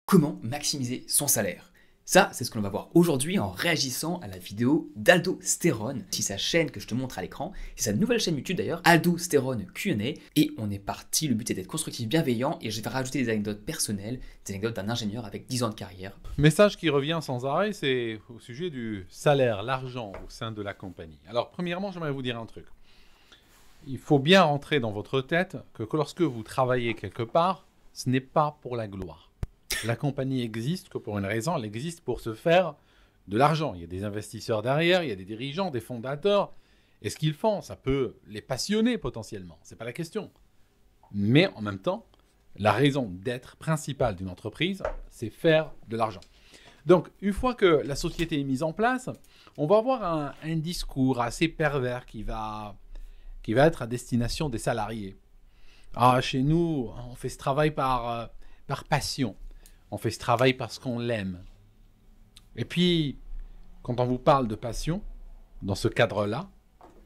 Comment maximiser son salaire? Ça, c'est ce que l'on va voir aujourd'hui en réagissant à la vidéo d'Aldostérone. C'est sa chaîne que je te montre à l'écran. C'est sa nouvelle chaîne YouTube d'ailleurs, Aldostérone Q&A. Et on est parti, le but est d'être constructif, bienveillant. Et je vais rajouter des anecdotes personnelles, des anecdotes d'un ingénieur avec 10 ans de carrière. Message qui revient sans arrêt, c'est au sujet du salaire, l'argent au sein de la compagnie. Alors premièrement, j'aimerais vous dire un truc. Il faut bien rentrer dans votre tête que lorsque vous travaillez quelque part, ce n'est pas pour la gloire. La compagnie existe que pour une raison, elle existe pour se faire de l'argent. Il y a des investisseurs derrière, il y a des dirigeants, des fondateurs. Et ce qu'ils font, ça peut les passionner potentiellement, ce n'est pas la question. Mais en même temps, la raison d'être principale d'une entreprise, c'est faire de l'argent. Donc, une fois que la société est mise en place, on va avoir un discours assez pervers qui va être à destination des salariés. Ah, chez nous, on fait ce travail par passion. On fait ce travail parce qu'on l'aime. Et puis, quand on vous parle de passion, dans ce cadre-là,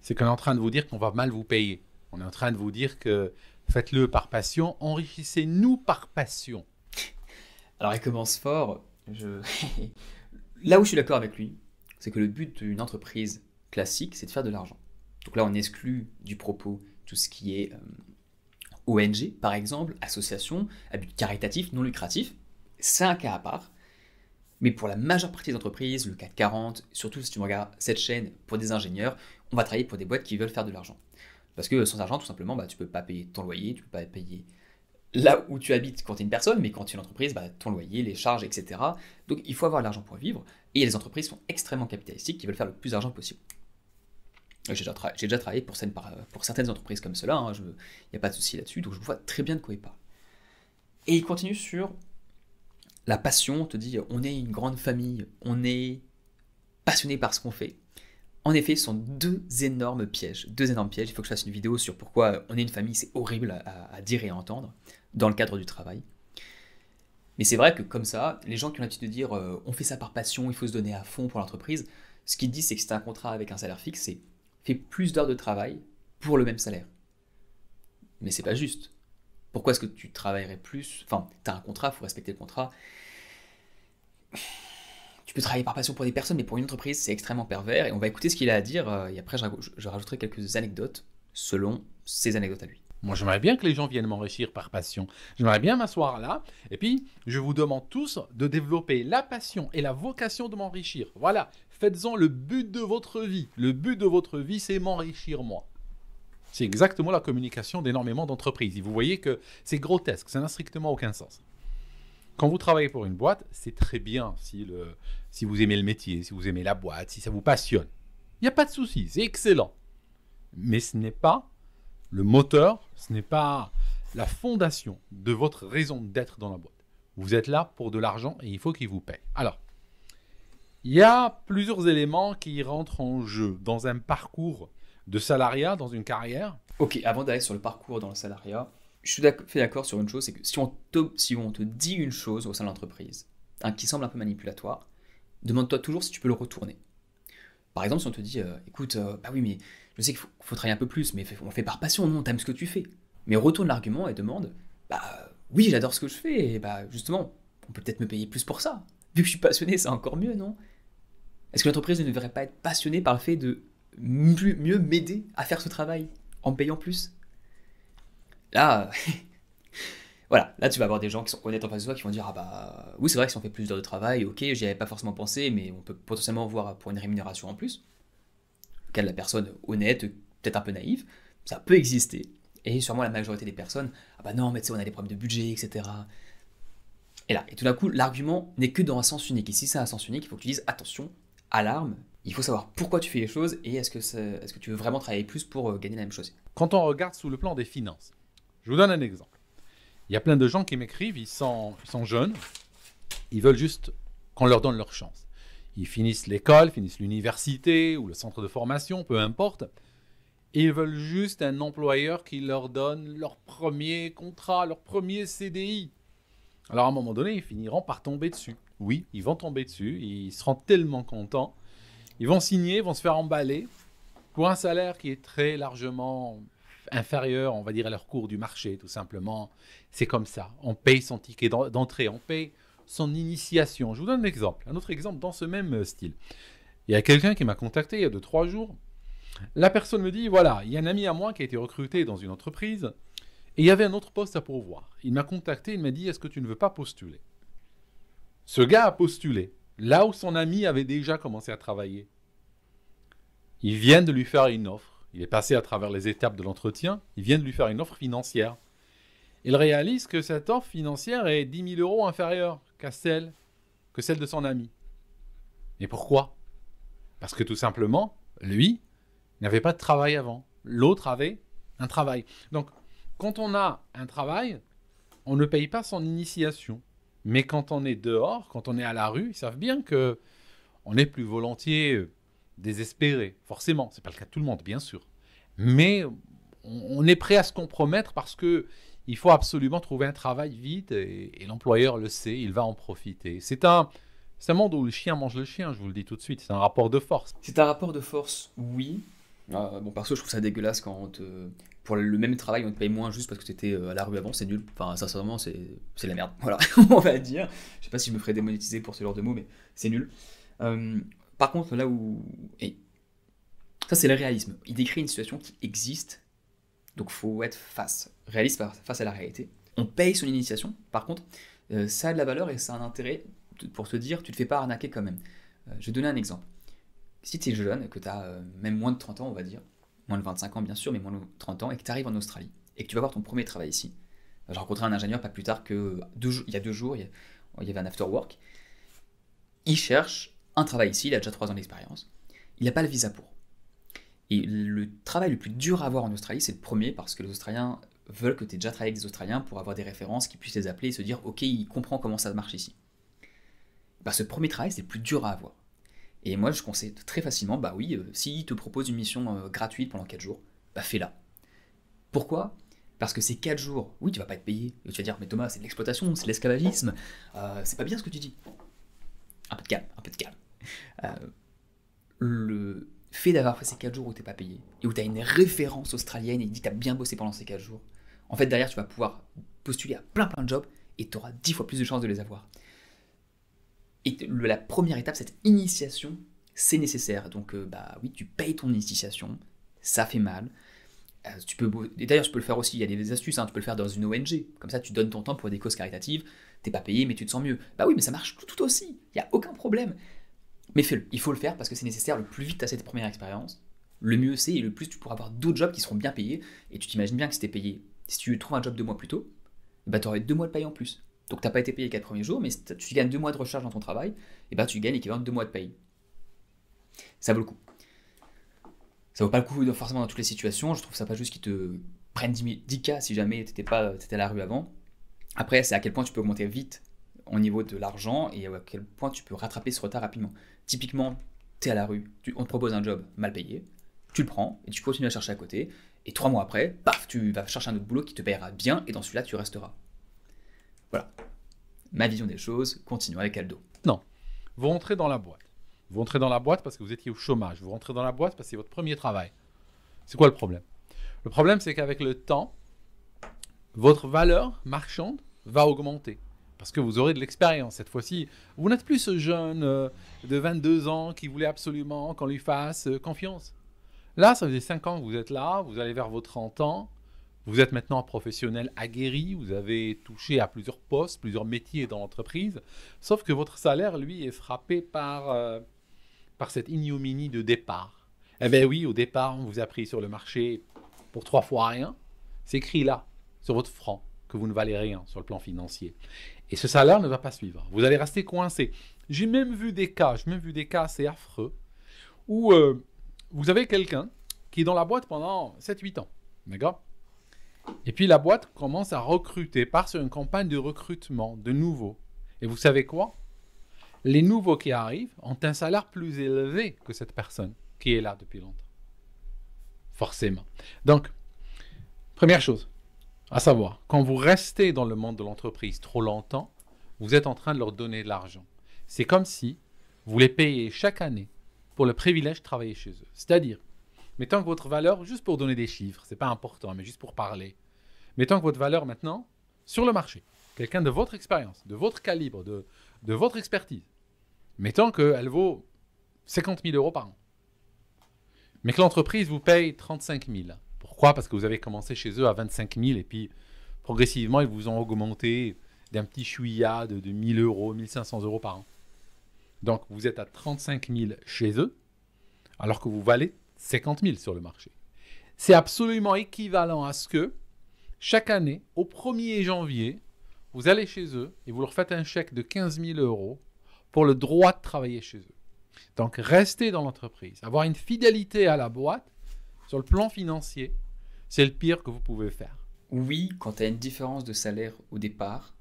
c'est qu'on est en train de vous dire qu'on va mal vous payer. On est en train de vous dire que faites-le par passion, enrichissez-nous par passion. Alors il commence fort. Là où je suis d'accord avec lui, c'est que le but d'une entreprise classique, c'est de faire de l'argent. Donc là, on exclut du propos tout ce qui est ONG, par exemple, association, à but caritatif, non lucratif. C'est un cas à part. Mais pour la majeure partie des entreprises, le CAC 40, surtout si tu regardes cette chaîne pour des ingénieurs, on va travailler pour des boîtes qui veulent faire de l'argent. Parce que sans argent, tout simplement, tu ne peux pas payer ton loyer, tu ne peux pas payer là où tu habites quand tu es une personne, mais quand tu es une entreprise, ton loyer, les charges, etc. Donc il faut avoir l'argent pour vivre. Et les entreprises sont extrêmement capitalistiques qui veulent faire le plus d'argent possible. J'ai déjà travaillé pour certaines entreprises comme cela, il n'y a pas de souci là-dessus, donc je vois très bien de quoi il parle. Et il continue sur la passion, on te dit on est une grande famille, on est passionné par ce qu'on fait. En effet, ce sont deux énormes pièges. Il faut que je fasse une vidéo sur pourquoi on est une famille, c'est horrible à dire et à entendre dans le cadre du travail. Mais c'est vrai que comme ça, les gens qui ont l'habitude de dire on fait ça par passion, il faut se donner à fond pour l'entreprise, ce qu'ils disent c'est que c'est un contrat avec un salaire fixe, c'est fais plus d'heures de travail pour le même salaire. Mais c'est pas juste. Pourquoi est-ce que tu travaillerais plus? Enfin, tu as un contrat, il faut respecter le contrat. Tu peux travailler par passion pour des personnes, mais pour une entreprise, c'est extrêmement pervers. Et on va écouter ce qu'il a à dire, et après je rajouterai quelques anecdotes selon ses anecdotes à lui. Moi, j'aimerais bien que les gens viennent m'enrichir par passion. J'aimerais bien m'asseoir là, et puis je vous demande tous de développer la passion et la vocation de m'enrichir. Voilà, faites-en le but de votre vie. Le but de votre vie, c'est m'enrichir moi. C'est exactement la communication d'énormément d'entreprises. Et vous voyez que c'est grotesque, ça n'a strictement aucun sens. Quand vous travaillez pour une boîte, c'est très bien si vous aimez le métier, si vous aimez la boîte, si ça vous passionne. Il n'y a pas de souci, c'est excellent. Mais ce n'est pas le moteur, ce n'est pas la fondation de votre raison d'être dans la boîte. Vous êtes là pour de l'argent et il faut qu'il vous paye. Alors, il y a plusieurs éléments qui rentrent en jeu dans un parcours de salariat, dans une carrière. Ok, avant d'aller sur le parcours dans le salariat, je suis fait d'accord sur une chose, c'est que si on te dit une chose au sein de l'entreprise, qui semble un peu manipulatoire, demande-toi toujours si tu peux le retourner. Par exemple, si on te dit, écoute, bah oui, mais je sais qu'il faut travailler un peu plus, mais on fait par passion, non, t'aimes ce que tu fais. Mais retourne l'argument et demande, oui, j'adore ce que je fais, et justement, on peut peut-être me payer plus pour ça. Vu que je suis passionné, c'est encore mieux, non? Est-ce que l'entreprise ne devrait pas être passionnée par le fait de mieux m'aider à faire ce travail en me payant plus? Là, voilà, là tu vas avoir des gens qui sont honnêtes en face de toi qui vont dire oui, c'est vrai que si on fait plus d'heures de travail, ok, j'y avais pas forcément pensé, mais on peut potentiellement voir pour une rémunération en plus. Le cas de la personne honnête, peut-être un peu naïve, ça peut exister. Et sûrement la majorité des personnes, non, mais tu sais, on a des problèmes de budget, etc. Et là, et tout d'un coup, l'argument n'est que dans un sens unique. Et si c'est un sens unique, il faut que tu dises attention, alarme, il faut savoir pourquoi tu fais les choses et est-ce que tu veux vraiment travailler plus pour gagner la même chose. Quand on regarde sous le plan des finances, je vous donne un exemple. Il y a plein de gens qui m'écrivent, ils sont jeunes, ils veulent juste qu'on leur donne leur chance. Ils finissent l'école, finissent l'université ou le centre de formation, peu importe. Et ils veulent juste un employeur qui leur donne leur premier contrat, leur premier CDI. Alors à un moment donné, ils finiront par tomber dessus. Oui, ils vont tomber dessus, ils seront tellement contents. Ils vont signer, vont se faire emballer pour un salaire qui est très largement inférieur, on va dire, à leur cours du marché, tout simplement. C'est comme ça. On paye son ticket d'entrée, on paye son initiation. Je vous donne un exemple, un autre exemple dans ce même style. Il y a quelqu'un qui m'a contacté il y a 2-3 jours. La personne me dit, voilà, il y a un ami à moi qui a été recruté dans une entreprise et il y avait un autre poste à pourvoir. Il m'a contacté, il m'a dit, est-ce que tu ne veux pas postuler? Ce gars a postulé, là où son ami avait déjà commencé à travailler. Ils viennent de lui faire une offre. Il est passé à travers les étapes de l'entretien. Ils viennent de lui faire une offre financière. Il réalise que cette offre financière est 10 000 euros inférieure que celle de son ami. Et pourquoi? Parce que tout simplement, lui n'avait pas de travail avant. L'autre avait un travail. Donc, quand on a un travail, on ne paye pas son initiation. Mais quand on est dehors, quand on est à la rue, ils savent bien que on est plus volontiers désespéré. Forcément, ce n'est pas le cas de tout le monde, bien sûr. Mais on est prêt à se compromettre parce que il faut absolument trouver un travail vite et l'employeur le sait, il va en profiter. C'est un monde où le chien mange le chien, je vous le dis tout de suite. C'est un rapport de force. C'est un rapport de force, oui. Bon, perso, je trouve ça dégueulasse quand pour le même travail, on te paye moins juste parce que tu étais à la rue avant, c'est nul. Enfin, sincèrement, c'est la merde. Voilà, on va dire. Je sais pas si je me ferais démonétiser pour ce genre de mots, mais c'est nul. Par contre, là où... Et ça, c'est le réalisme. Il décrit une situation qui existe, donc faut être réaliste face à la réalité. On paye son initiation, par contre, ça a de la valeur et ça a un intérêt pour te dire, tu te fais pas arnaquer quand même. Je vais donner un exemple. Si tu es jeune, que tu as même moins de 30 ans, on va dire, moins de 25 ans bien sûr, mais moins de 30 ans, et que tu arrives en Australie, et que tu vas avoir ton premier travail ici. J'ai rencontré un ingénieur pas plus tard que il y a 2 jours, il y avait un after work. Il cherche un travail ici, il a déjà 3 ans d'expérience. Il n'a pas le visa pour. Et le travail le plus dur à avoir en Australie, c'est le premier, parce que les Australiens veulent que tu aies déjà travaillé avec des Australiens pour avoir des références qui puissent les appeler et se dire « Ok, il comprend comment ça marche ici ». Ce premier travail, c'est le plus dur à avoir. Et moi, je conseille très facilement, s'il te propose une mission gratuite pendant 4 jours, fais-la. Pourquoi ? Parce que ces 4 jours, oui, tu vas pas être payé. Et tu vas dire, mais Thomas, c'est de l'exploitation, c'est de l'esclavagisme, c'est pas bien ce que tu dis. Un peu de calme. Le fait d'avoir fait ces 4 jours où t'es pas payé, et où tu as une référence australienne et dit que tu as bien bossé pendant ces 4 jours, en fait, derrière, tu vas pouvoir postuler à plein de jobs et tu auras 10 fois plus de chances de les avoir. Et la première étape, cette initiation, c'est nécessaire. Donc, oui, tu payes ton initiation, ça fait mal. Et d'ailleurs, tu peux le faire aussi, il y a des astuces, tu peux le faire dans une ONG. Comme ça, tu donnes ton temps pour des causes caritatives, t'es pas payé, mais tu te sens mieux. Oui, mais ça marche tout aussi, il n'y a aucun problème. Mais fais-le, il faut le faire parce que c'est nécessaire. Le plus vite tu as cette première expérience, le mieux c'est, et le plus tu pourras avoir d'autres jobs qui seront bien payés. Et tu t'imagines bien que si t'es payé, si tu trouves un job 2 mois plus tôt, tu aurais 2 mois de paye en plus. Donc tu n'as pas été payé les 4 premiers jours, mais si tu gagnes 2 mois de recharge dans ton travail, et tu gagnes l'équivalent de 2 mois de paye. Ça vaut le coup. Ça vaut pas le coup forcément dans toutes les situations. Je trouve ça pas juste qu'ils te prennent 10K si jamais t'étais à la rue avant. Après, c'est à quel point tu peux augmenter vite au niveau de l'argent et à quel point tu peux rattraper ce retard rapidement. Typiquement, t'es à la rue, on te propose un job mal payé, tu le prends et tu continues à chercher à côté. Et 3 mois après, paf, tu vas chercher un autre boulot qui te payera bien et dans celui-là, tu resteras. Voilà. Ma vision des choses, continuons avec Aldo. Non, vous rentrez dans la boîte. Vous rentrez dans la boîte parce que vous étiez au chômage. Vous rentrez dans la boîte parce que c'est votre premier travail. C'est quoi le problème ? Le problème, c'est qu'avec le temps, votre valeur marchande va augmenter. Parce que vous aurez de l'expérience. Cette fois-ci, vous n'êtes plus ce jeune de 22 ans qui voulait absolument qu'on lui fasse confiance. Là, ça faisait 5 ans que vous êtes là, vous allez vers vos 30 ans. Vous êtes maintenant un professionnel aguerri, vous avez touché à plusieurs postes, plusieurs métiers dans l'entreprise. Sauf que votre salaire, lui, est frappé par cette ignominie de départ. Eh bien oui, au départ, on vous a pris sur le marché pour 3 fois rien. C'est écrit là, sur votre franc, que vous ne valez rien sur le plan financier. Et ce salaire ne va pas suivre. Vous allez rester coincé. J'ai même vu des cas assez affreux, où vous avez quelqu'un qui est dans la boîte pendant 7-8 ans. D'accord ? Et puis la boîte commence à recruter, part sur une campagne de recrutement de nouveaux. Et vous savez quoi ? Les nouveaux qui arrivent ont un salaire plus élevé que cette personne qui est là depuis longtemps. Forcément. Donc, première chose à savoir, quand vous restez dans le monde de l'entreprise trop longtemps, vous êtes en train de leur donner de l'argent. C'est comme si vous les payez chaque année pour le privilège de travailler chez eux. C'est-à-dire, mettons que votre valeur, juste pour donner des chiffres, c'est pas important, mais juste pour parler, mettons que votre valeur maintenant, sur le marché, quelqu'un de votre expérience, de votre calibre, de votre expertise. Mettons qu'elle vaut 50 000 euros par an. Mais que l'entreprise vous paye 35 000. Pourquoi? Parce que vous avez commencé chez eux à 25 000 et puis progressivement, ils vous ont augmenté d'un petit chouïa de 1 000 euros, 1 500 euros par an. Donc, vous êtes à 35 000 chez eux, alors que vous valez 50 000 sur le marché. C'est absolument équivalent à ce que, chaque année, au 1er janvier, vous allez chez eux et vous leur faites un chèque de 15 000 euros pour le droit de travailler chez eux. Donc, rester dans l'entreprise, avoir une fidélité à la boîte, sur le plan financier, c'est le pire que vous pouvez faire. Oui, quand tu as une différence de salaire au départ,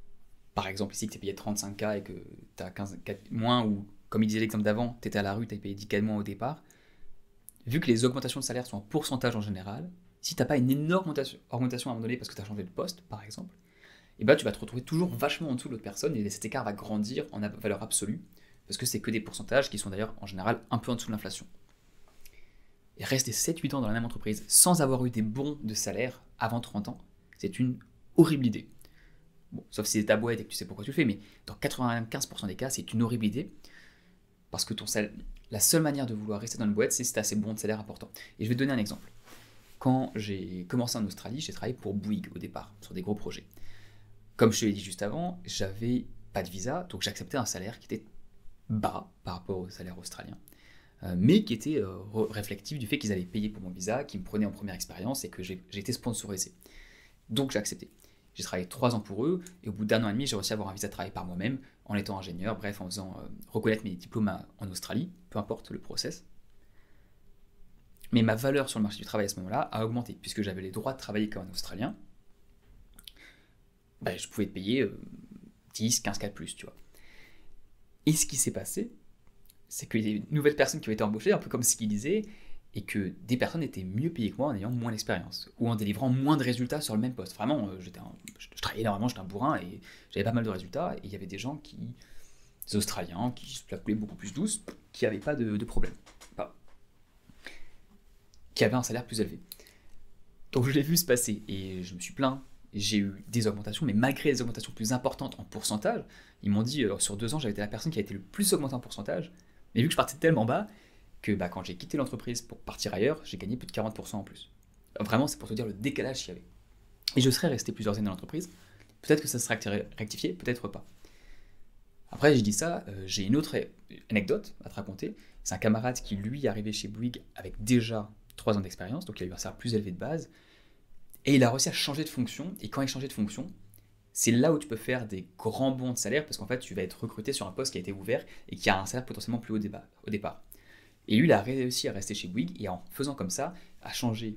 par exemple ici que tu es payé 35K et que tu as 15K moins, ou comme il disait l'exemple d'avant, tu étais à la rue, tu as payé 10K de moins au départ, vu que les augmentations de salaire sont en pourcentage en général, si tu n'as pas une énorme augmentation à un moment donné parce que tu as changé de poste, par exemple, et ben tu vas te retrouver toujours vachement en dessous de l'autre personne et cet écart va grandir en valeur absolue parce que c'est que des pourcentages qui sont d'ailleurs en général un peu en dessous de l'inflation. Et rester 7-8 ans dans la même entreprise sans avoir eu des bons de salaire avant 30 ans, c'est une horrible idée. Bon, sauf si c'est ta boîte et que tu sais pourquoi tu le fais, mais dans 95% des cas, c'est une horrible idée parce que la seule manière de vouloir rester dans une boîte, c'est si tu as assez bon de salaire important. Et je vais te donner un exemple. Quand j'ai commencé en Australie, j'ai travaillé pour Bouygues au départ, sur des gros projets. Comme je te l'ai dit juste avant, j'avais pas de visa, donc j'acceptais un salaire qui était bas par rapport au salaire australien, mais qui était réflectif du fait qu'ils allaient payer pour mon visa, qu'ils me prenaient en première expérience et que j'étais sponsorisé. Donc j'ai accepté. J'ai travaillé 3 ans pour eux, et au bout d'1 an et demi, j'ai réussi à avoir un visa de travail par moi-même, en étant ingénieur, bref, en faisant reconnaître mes diplômes en Australie, peu importe le process. Mais ma valeur sur le marché du travail à ce moment-là a augmenté, puisque j'avais les droits de travailler comme un Australien. Ben, je pouvais te payer 10, 15K de plus, tu vois. Et ce qui s'est passé, c'est que des nouvelles personnes qui ont été embauchées, un peu comme ce qu'ils disaient, et que des personnes étaient mieux payées que moi en ayant moins d'expérience, ou en délivrant moins de résultats sur le même poste. Vraiment, je travaillais énormément, j'étais un bourrin, et j'avais pas mal de résultats, et il y avait des gens des Australiens, qui se la coulaient beaucoup plus douce, qui n'avaient pas de problème. Qui avaient un salaire plus élevé. Donc je l'ai vu se passer, et je me suis plaint. J'ai eu des augmentations, mais malgré des augmentations plus importantes en pourcentage, ils m'ont dit, sur 2 ans, j'avais été la personne qui a été le plus augmentée en pourcentage, mais vu que je partais tellement bas, que quand j'ai quitté l'entreprise pour partir ailleurs, j'ai gagné plus de 40% en plus. Vraiment, c'est pour te dire le décalage qu'il y avait. Et je serais resté plusieurs années dans l'entreprise, peut-être que ça serait rectifié, peut-être pas. Après, j'ai dit ça, j'ai une autre anecdote à te raconter. C'est un camarade qui, lui, est arrivé chez Bouygues avec déjà 3 ans d'expérience, donc il a eu un salaire plus élevé de base, et il a réussi à changer de fonction, et quand il changeait de fonction, c'est là où tu peux faire des grands bonds de salaire, parce qu'en fait, tu vas être recruté sur un poste qui a été ouvert, et qui a un salaire potentiellement plus haut au départ. Et lui, il a réussi à rester chez Bouygues, et en faisant comme ça, à changer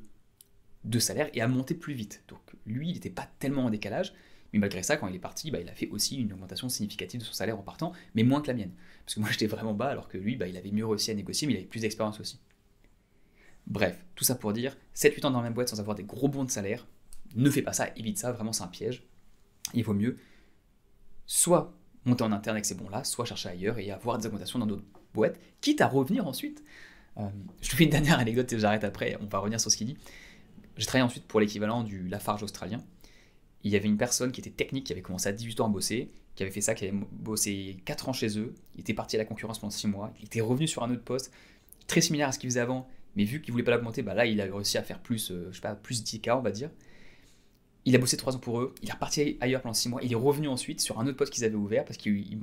de salaire, et à monter plus vite. Donc lui, il n'était pas tellement en décalage, mais malgré ça, quand il est parti, il a fait aussi une augmentation significative de son salaire en partant, mais moins que la mienne. Parce que moi, j'étais vraiment bas, alors que lui, il avait mieux réussi à négocier, mais il avait plus d'expérience aussi. Bref, tout ça pour dire, 7-8 ans dans la même boîte sans avoir des gros bons de salaire, ne fais pas ça, évite ça, vraiment c'est un piège. Il vaut mieux soit monter en interne avec ces bons-là, soit chercher ailleurs et avoir des augmentations dans d'autres boîtes, quitte à revenir ensuite. Je te fais une dernière anecdote et j'arrête après, on va revenir sur ce qu'il dit. J'ai travaillé ensuite pour l'équivalent du Lafarge australien. Il y avait une personne qui était technique, qui avait commencé à 18 ans à bosser, qui avait fait ça, qui avait bossé 4 ans chez eux, il était parti à la concurrence pendant 6 mois, il était revenu sur un autre poste, très similaire à ce qu'il faisait avant, mais vu qu'il ne voulait pas l'augmenter, là il a réussi à faire plus, plus 10K on va dire. Il a bossé 3 ans pour eux, il est reparti ailleurs pendant 6 mois, il est revenu ensuite sur un autre poste qu'ils avaient ouvert parce qu'il lui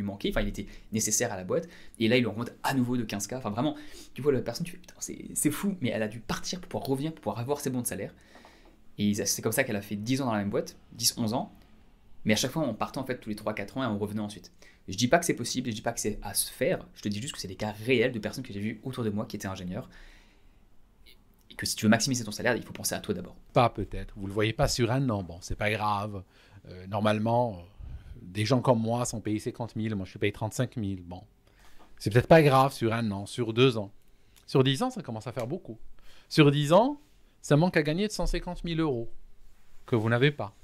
manquait, enfin il était nécessaire à la boîte, et là il lui augmente à nouveau de 15K, enfin vraiment, tu vois la personne, tu fais putain c'est fou, mais elle a dû partir pour pouvoir revenir, pour pouvoir avoir ses bons de salaire, et c'est comme ça qu'elle a fait 10 ans dans la même boîte, 10-11 ans, mais à chaque fois on partait en fait tous les 3-4 ans et on revenait ensuite. Je dis pas que c'est possible, je dis pas que c'est à se faire, je te dis juste que c'est des cas réels de personnes que j'ai vues autour de moi qui étaient ingénieurs, et que si tu veux maximiser ton salaire, il faut penser à toi d'abord. Pas peut-être, vous ne le voyez pas sur un an, bon, c'est pas grave. Normalement, des gens comme moi sont payés 50 000, moi je suis payé 35 000, bon. C'est peut-être pas grave sur un an, sur 2 ans. Sur 10 ans, ça commence à faire beaucoup. Sur 10 ans, ça manque à gagner de 150 000 euros que vous n'avez pas.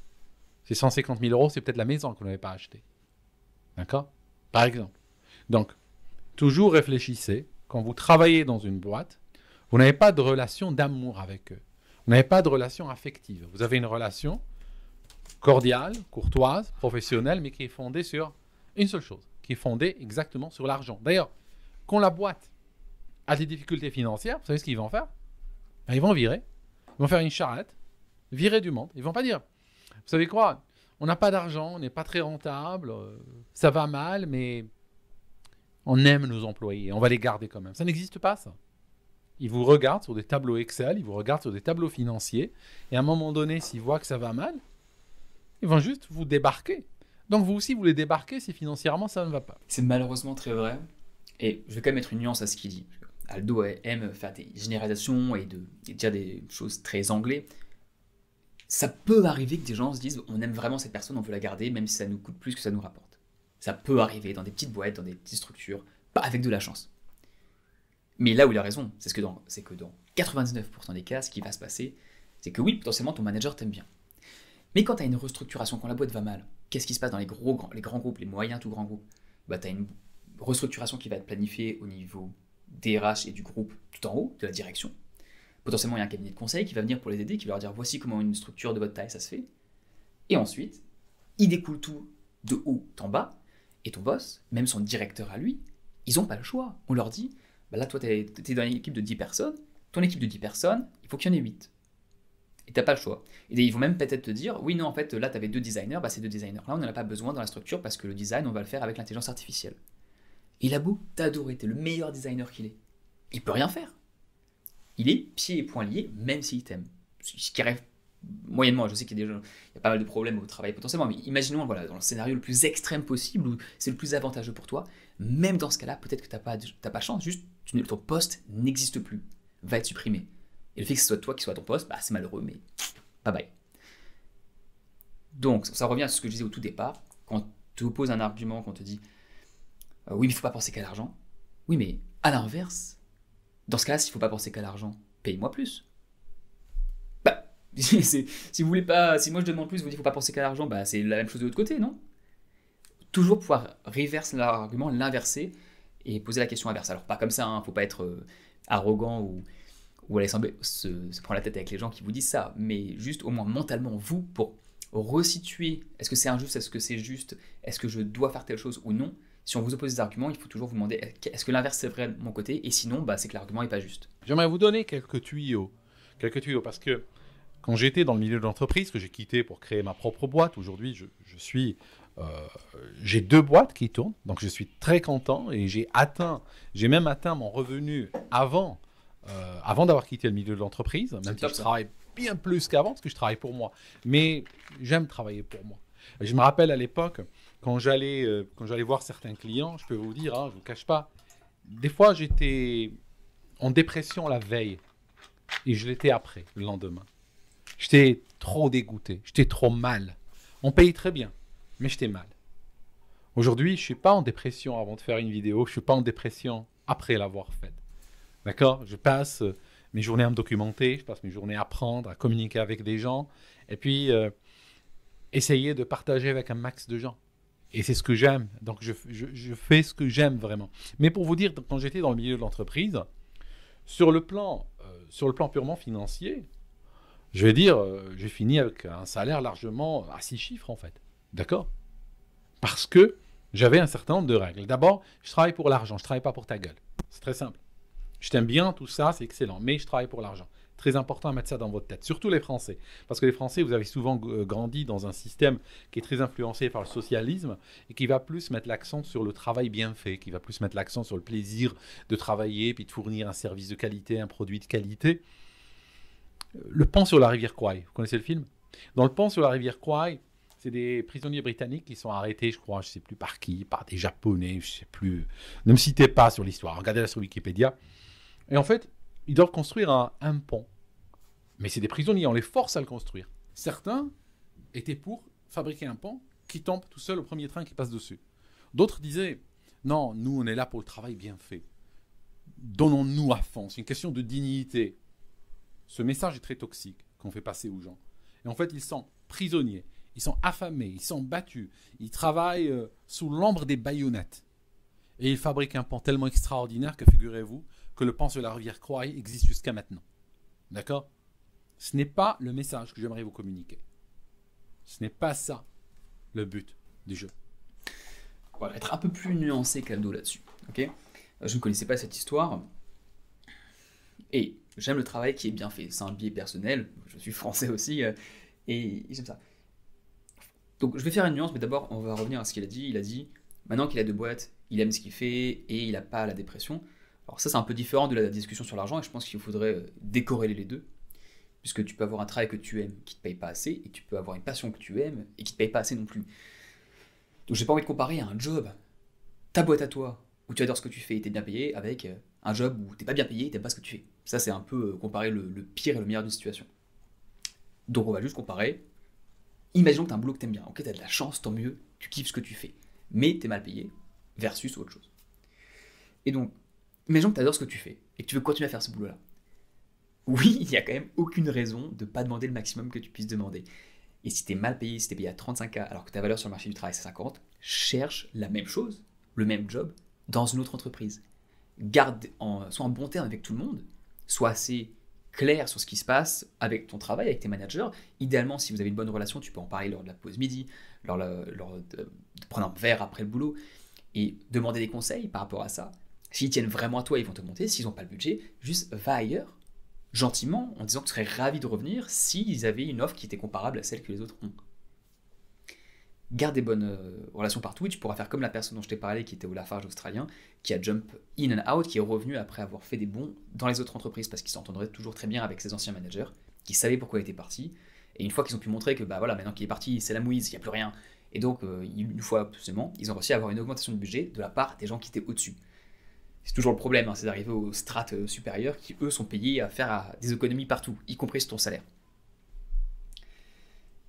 Ces 150 000 euros, c'est peut-être la maison que vous n'avez pas achetée. D'accord? Par exemple. Donc, toujours réfléchissez, quand vous travaillez dans une boîte, vous n'avez pas de relation d'amour avec eux. Vous n'avez pas de relation affective. Vous avez une relation cordiale, courtoise, professionnelle, mais qui est fondée sur une seule chose, qui est fondée exactement sur l'argent. D'ailleurs, quand la boîte a des difficultés financières, vous savez ce qu'ils vont faire? Ben, ils vont virer, ils vont faire une charrette, virer du monde. Ils vont pas dire, vous savez quoi, on n'a pas d'argent, on n'est pas très rentable, ça va mal, mais on aime nos employés, on va les garder quand même. Ça n'existe pas, ça. Ils vous regardent sur des tableaux Excel, ils vous regardent sur des tableaux financiers, et à un moment donné, s'ils voient que ça va mal, ils vont juste vous débarquer. Donc vous aussi, vous les débarquez si financièrement ça ne va pas. C'est malheureusement très vrai. Et je vais quand même mettre une nuance à ce qu'il dit. Aldo aime faire des généralisations et dire des choses très anglais. Ça peut arriver que des gens se disent on aime vraiment cette personne, on veut la garder, même si ça nous coûte plus que ça nous rapporte. Ça peut arriver dans des petites boîtes, dans des petites structures, pas avec de la chance. Mais là où il a raison, c'est que dans 99% des cas, ce qui va se passer, c'est que oui, potentiellement ton manager t'aime bien. Mais quand tu as une restructuration, quand la boîte va mal, qu'est-ce qui se passe dans les grands groupes, les moyens tout grands groupes? Tu as une restructuration qui va être planifiée au niveau des RH et du groupe tout en haut, de la direction. Potentiellement, il y a un cabinet de conseil qui va venir pour les aider, qui va leur dire voici comment une structure de votre taille ça se fait. Et ensuite, il découle tout de haut en bas, et ton boss, même son directeur à lui, ils n'ont pas le choix. On leur dit là, toi, tu es dans une équipe de 10 personnes, ton équipe de 10 personnes, il faut qu'il y en ait 8. Et tu n'as pas le choix. Et ils vont même peut-être te dire oui, non, en fait, là, tu avais 2 designers, ces 2 designers-là, on n'en a pas besoin dans la structure parce que le design, on va le faire avec l'intelligence artificielle. Et il a beau t'adorer, t'es le meilleur designer qu'il est. Il peut rien faire. Il est pieds et poings liés, même s'il t'aime. Ce qui arrive moyennement. Je sais qu'il y a pas mal de problèmes au travail potentiellement, mais imaginons dans le scénario le plus extrême possible où c'est le plus avantageux pour toi. Même dans ce cas-là, peut-être que t'as pas chance, juste ton poste n'existe plus, va être supprimé. Et le fait que ce soit toi qui sois à ton poste, c'est malheureux, mais bye bye. Donc, ça revient à ce que je disais au tout départ. Quand tu opposes un argument, quand on te dit oui, mais il ne faut pas penser qu'à l'argent. Oui, mais à l'inverse, dans ce cas-là, s'il ne faut pas penser qu'à l'argent, paye-moi plus. Si vous voulez pas, si moi je demande plus, vous dites qu'il ne faut pas penser qu'à l'argent, c'est la même chose de l'autre côté, non? Toujours pouvoir reverse l'argument, l'inverser et poser la question inverse. Alors pas comme ça, il ne faut pas être arrogant ou aller se prendre la tête avec les gens qui vous disent ça, mais juste au moins mentalement, vous, pour resituer, est-ce que c'est injuste, est-ce que c'est juste, est-ce que je dois faire telle chose ou non? Si on vous oppose des arguments, il faut toujours vous demander est-ce que l'inverse c'est vrai de mon côté? Et sinon, c'est que l'argument n'est pas juste. J'aimerais vous donner quelques tuyaux. Parce que quand j'étais dans le milieu de l'entreprise, que j'ai quitté pour créer ma propre boîte, aujourd'hui j'ai 2 boîtes qui tournent, donc je suis très content et j'ai même atteint mon revenu avant d'avoir quitté le milieu de l'entreprise, même si je travaille bien plus qu'avant, parce que je travaille pour moi. Mais j'aime travailler pour moi. Je me rappelle à l'époque, quand j'allais voir certains clients, je peux vous dire, je ne vous cache pas, des fois j'étais en dépression la veille et je l'étais après, le lendemain. J'étais trop dégoûté, j'étais trop mal. On paye très bien, mais j'étais mal. Aujourd'hui, je ne suis pas en dépression avant de faire une vidéo, je ne suis pas en dépression après l'avoir faite. D'accord? Je passe mes journées à me documenter, je passe mes journées à apprendre, à communiquer avec des gens, et puis essayer de partager avec un max de gens. Et c'est ce que j'aime. Donc, je fais ce que j'aime vraiment. Mais pour vous dire, quand j'étais dans le milieu de l'entreprise, sur le plan purement financier, je vais dire, j'ai fini avec un salaire largement à 6 chiffres, en fait. D'accord? Parce que j'avais un certain nombre de règles. D'abord, je travaille pour l'argent, je ne travaille pas pour ta gueule. C'est très simple. Je t'aime bien, tout ça, c'est excellent. Mais je travaille pour l'argent. Très important à mettre ça dans votre tête, surtout les Français. Parce que les Français, vous avez souvent grandi dans un système qui est très influencé par le socialisme et qui va plus mettre l'accent sur le travail bien fait, qui va plus mettre l'accent sur le plaisir de travailler puis de fournir un service de qualité, un produit de qualité. Le Pont sur la rivière Kwai, vous connaissez le film? Dans le Pont sur la rivière Kwai, c'est des prisonniers britanniques qui sont arrêtés, je crois, je ne sais plus par qui, par des Japonais, je ne sais plus. Ne me citez pas sur l'histoire, regardez-la sur Wikipédia. Et en fait, ils doivent construire un pont. Mais c'est des prisonniers, on les force à le construire. Certains étaient pour fabriquer un pont qui tombe tout seul au premier train qui passe dessus. D'autres disaient, non, nous on est là pour le travail bien fait. Donnons-nous à fond, c'est une question de dignité. Ce message est très toxique qu'on fait passer aux gens. Et en fait, ils sont prisonniers, ils sont affamés, ils sont battus, ils travaillent sous l'ombre des baïonnettes. Et ils fabriquent un pont tellement extraordinaire que, figurez-vous, que le pont sur la rivière Kwai existe jusqu'à maintenant. D'accord? Ce n'est pas le message que j'aimerais vous communiquer. Ce n'est pas ça le but du jeu. Voilà, être un peu plus nuancé qu'Aldo là-dessus. Ok, je ne connaissais pas cette histoire. Et j'aime le travail qui est bien fait. C'est un biais personnel. Je suis français aussi. Et j'aime ça. Donc je vais faire une nuance, mais d'abord on va revenir à ce qu'il a dit. Il a dit, maintenant qu'il a 2 boîtes, il aime ce qu'il fait et il n'a pas la dépression. Alors ça c'est un peu différent de la discussion sur l'argent et je pense qu'il faudrait décorréler les deux. Puisque tu peux avoir un travail que tu aimes qui ne te paye pas assez et tu peux avoir une passion que tu aimes et qui ne te paye pas assez non plus. Donc j'ai pas envie de comparer un job, ta boîte à toi, où tu adores ce que tu fais et tu es bien payé, avec un job où tu n'es pas bien payé et tu n'aimes pas ce que tu fais. Ça c'est un peu comparer le pire et le meilleur d'une situation. Donc on va juste comparer. Imaginons que tu as un boulot que tu aimes bien. Ok, tu as de la chance, tant mieux, tu kiffes ce que tu fais. Mais tu es mal payé versus autre chose. Et donc, imaginons que tu adores ce que tu fais et que tu veux continuer à faire ce boulot-là. Oui, il n'y a quand même aucune raison de ne pas demander le maximum que tu puisses demander. Et si tu es mal payé, si tu es payé à 35K alors que ta valeur sur le marché du travail c'est 50, cherche la même chose, le même job, dans une autre entreprise. Sois en bon terme avec tout le monde, sois assez clair sur ce qui se passe avec ton travail, avec tes managers. Idéalement, si vous avez une bonne relation, tu peux en parler lors de la pause midi, lors de prendre un verre après le boulot et demander des conseils par rapport à ça. S'ils tiennent vraiment à toi, ils vont te monter. S'ils n'ont pas le budget, juste va ailleurs, gentiment, en disant que tu serais ravi de revenir s'ils avaient une offre qui était comparable à celle que les autres ont. Garde des bonnes relations partout et tu pourras faire comme la personne dont je t'ai parlé qui était au Lafarge australien, qui a jump in and out, qui est revenu après avoir fait des bons dans les autres entreprises parce qu'il s'entendrait toujours très bien avec ses anciens managers, qui savaient pourquoi il était parti. Et une fois qu'ils ont pu montrer que bah voilà, maintenant qu'il est parti, c'est la mouise, il n'y a plus rien. Et donc, une fois absolument, ils ont réussi à avoir une augmentation de budget de la part des gens qui étaient au-dessus. C'est toujours le problème, hein, c'est d'arriver aux strates supérieures qui, eux, sont payés à faire des économies partout, y compris sur ton salaire.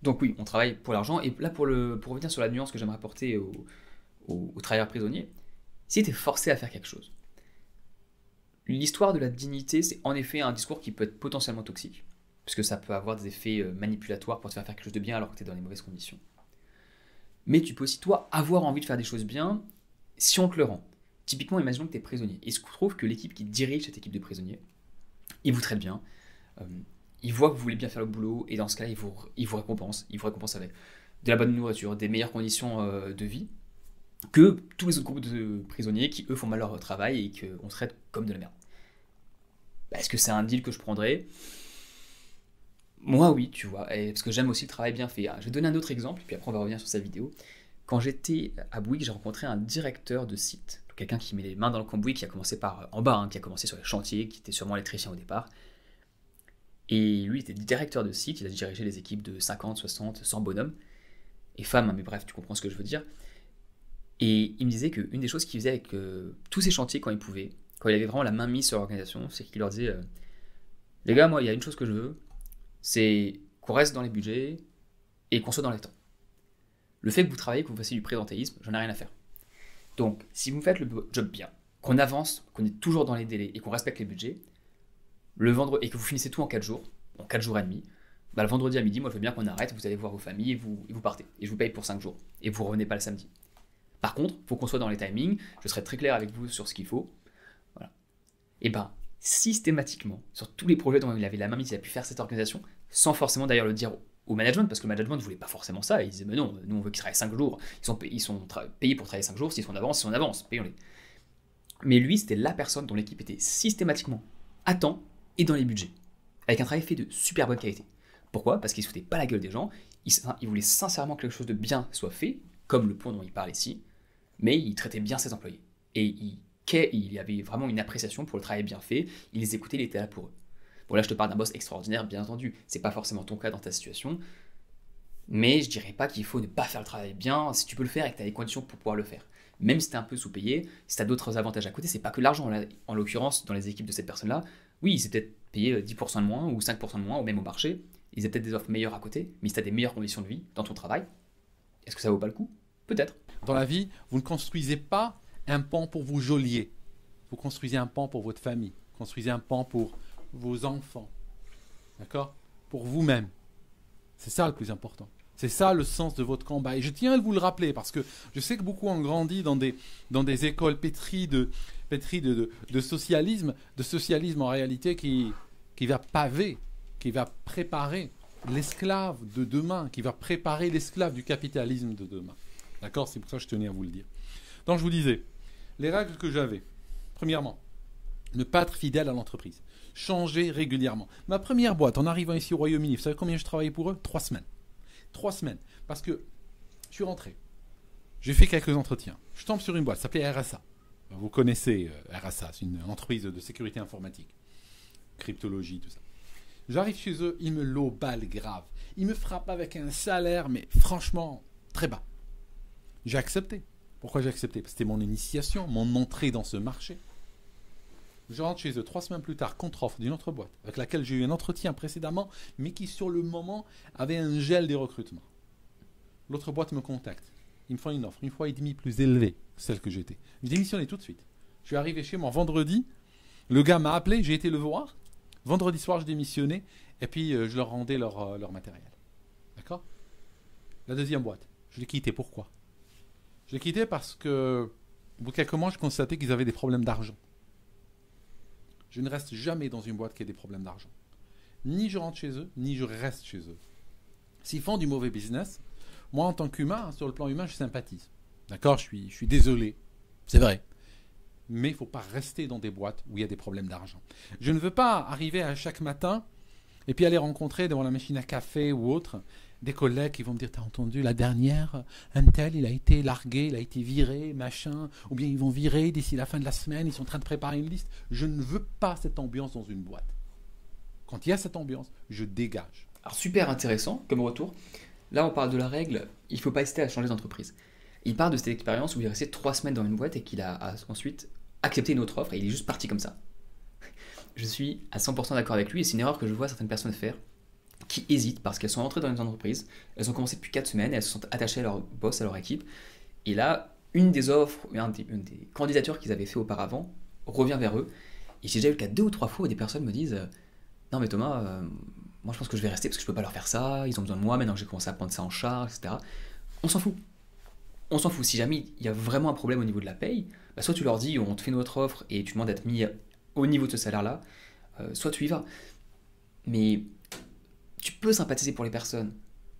Donc oui, on travaille pour l'argent. Et là, pour revenir sur la nuance que j'aimerais apporter aux travailleurs prisonniers, si tu es forcé à faire quelque chose, l'histoire de la dignité, c'est en effet un discours qui peut être potentiellement toxique, puisque ça peut avoir des effets manipulatoires pour te faire quelque chose de bien alors que tu es dans les mauvaises conditions. Mais tu peux aussi, toi, avoir envie de faire des choses bien si on te le rend. Typiquement, imaginons que tu es prisonnier. Il se trouve que l'équipe qui dirige cette équipe de prisonniers, ils vous traitent bien, ils voient que vous voulez bien faire le boulot, et dans ce cas-là, ils vous récompensent. Ils vous récompensent avec de la bonne nourriture, des meilleures conditions de vie, que tous les autres groupes de prisonniers qui, eux, font mal leur travail et qu'on traite comme de la merde. Bah, est-ce que c'est un deal que je prendrais ? Moi, oui, tu vois, parce que j'aime aussi le travail bien fait. Je vais donner un autre exemple, puis après on va revenir sur sa vidéo. Quand j'étais à Bouygues, j'ai rencontré un directeur de site, quelqu'un qui met les mains dans le cambouis, qui a commencé par en bas, qui a commencé sur les chantiers, qui était sûrement électricien au départ. Et lui, il était directeur de site, il a dirigé les équipes de 50, 60, 100 bonhommes, et femmes, hein, mais bref, tu comprends ce que je veux dire. Et il me disait qu'une des choses qu'il faisait avec tous ces chantiers quand il pouvait, quand il avait vraiment la main mise sur l'organisation, c'est qu'il leur disait les gars, moi, il y a une chose que je veux, c'est qu'on reste dans les budgets et qu'on soit dans les temps. Le fait que vous travaillez, que vous fassiez du présentéisme, j'en ai rien à faire. Donc, si vous faites le job bien, qu'on avance, qu'on est toujours dans les délais et qu'on respecte les budgets, le vendredi, et que vous finissez tout en 4 jours, en 4 jours et demi, bah, le vendredi à midi, moi je veux bien qu'on arrête, vous allez voir vos familles et vous partez. Et je vous paye pour 5 jours. Et vous revenez pas le samedi. Par contre, il faut qu'on soit dans les timings, je serai très clair avec vous sur ce qu'il faut. Voilà. Et ben, systématiquement, sur tous les projets dont il avait la main mise, il a pu faire cette organisation, sans forcément d'ailleurs le dire au management, parce que le management ne voulait pas forcément ça. Ils disaient, mais non, nous on veut qu'ils travaillent 5 jours. Ils sont payés pour travailler 5 jours, s'ils sont en avance, payons-les. Mais lui, c'était la personne dont l'équipe était systématiquement à temps et dans les budgets, avec un travail fait de super bonne qualité. Pourquoi ? Parce qu'il ne se foutait pas la gueule des gens, il voulait sincèrement que quelque chose de bien soit fait, comme le point dont il parle ici, mais il traitait bien ses employés. Et il avait vraiment une appréciation pour le travail bien fait, il les écoutait, il était là pour eux. Bon là je te parle d'un boss extraordinaire, bien entendu, c'est pas forcément ton cas dans ta situation, mais je dirais pas qu'il faut ne pas faire le travail bien, si tu peux le faire et que tu as les conditions pour pouvoir le faire. Même si tu es un peu sous-payé, si tu as d'autres avantages à côté, c'est pas que l'argent. Là, en l'occurrence, dans les équipes de cette personne-là, oui, ils étaient peut-être payés 10% de moins ou 5% de moins, ou même au marché, ils avaient peut-être des offres meilleures à côté, mais si tu as des meilleures conditions de vie dans ton travail, est-ce que ça vaut pas le coup ? Peut-être. Dans la vie, vous ne construisez pas un pont pour vous geôlier. Vous construisez un pont pour votre famille. Vous construisez un pont pour vos enfants. D'accord ? Pour vous-même. C'est ça le plus important. C'est ça le sens de votre combat. Et je tiens à vous le rappeler parce que je sais que beaucoup ont grandi dans des écoles pétries de socialisme en réalité qui va paver, qui va préparer l'esclave de demain, qui va préparer l'esclave du capitalisme de demain. D'accord? C'est pour ça que je tenais à vous le dire. Donc je vous disais, les règles que j'avais, premièrement, ne pas être fidèle à l'entreprise. Changer régulièrement. Ma première boîte, en arrivant ici au Royaume-Uni, vous savez combien je travaillais pour eux? 3 semaines. 3 semaines. Parce que je suis rentré. J'ai fait quelques entretiens. Je tombe sur une boîte, ça s'appelait RSA. Vous connaissez RSA, c'est une entreprise de sécurité informatique. Cryptologie, tout ça. J'arrive chez eux, ils me loballent grave. Ils me frappent avec un salaire, mais franchement, très bas. J'ai accepté. Pourquoi j'ai accepté? Parce que c'était mon initiation, mon entrée dans ce marché. Je rentre chez eux 3 semaines plus tard, contre-offre d'une autre boîte, avec laquelle j'ai eu un entretien précédemment, mais qui sur le moment avait un gel des recrutements. L'autre boîte me contacte. Ils me font une offre, 1,5 fois plus élevée que celle que j'étais. Je démissionnais tout de suite. Je suis arrivé chez moi vendredi, le gars m'a appelé, j'ai été le voir. Vendredi soir, je démissionnais, et puis je leur rendais leur matériel. D'accord? La deuxième boîte, je l'ai quittée. Pourquoi? Je l'ai quittée parce que, au bout de quelques mois, je constatais qu'ils avaient des problèmes d'argent. Je ne reste jamais dans une boîte qui a des problèmes d'argent. Ni je rentre chez eux, ni je reste chez eux. S'ils font du mauvais business, moi, en tant qu'humain, sur le plan humain, je sympathise. D'accord? Je suis désolé. C'est vrai. Mais il ne faut pas rester dans des boîtes où il y a des problèmes d'argent. Je ne veux pas arriver à chaque matin et puis aller rencontrer devant la machine à café ou autre des collègues qui vont me dire: t'as entendu la dernière, un tel, il a été largué, il a été viré, machin, ou bien ils vont virer d'ici la fin de la semaine, ils sont en train de préparer une liste. Je ne veux pas cette ambiance dans une boîte. Quand il y a cette ambiance, je dégage. Alors super intéressant comme retour. Là, on parle de la règle, il ne faut pas hésiter à changer d'entreprise. Il parle de cette expérience où il est resté 3 semaines dans une boîte et qu'il a ensuite accepté une autre offre et il est juste parti comme ça. Je suis à 100% d'accord avec lui et c'est une erreur que je vois certaines personnes faire qui hésitent parce qu'elles sont entrées dans une entreprise, elles ont commencé depuis 4 semaines, elles se sont attachées à leur boss, à leur équipe. Et là, une des offres, une des candidatures qu'ils avaient fait auparavant revient vers eux. Et j'ai déjà eu le cas 2 ou 3 fois où des personnes me disent non mais Thomas, moi je pense que je vais rester parce que je peux pas leur faire ça, ils ont besoin de moi maintenant que j'ai commencé à prendre ça en charge, etc. On s'en fout. On s'en fout. Si jamais il y a vraiment un problème au niveau de la paye, bah soit tu leur dis on te fait notre offre et tu demandes d'être mis au niveau de ce salaire-là, soit tu y vas. Mais tu peux sympathiser pour les personnes.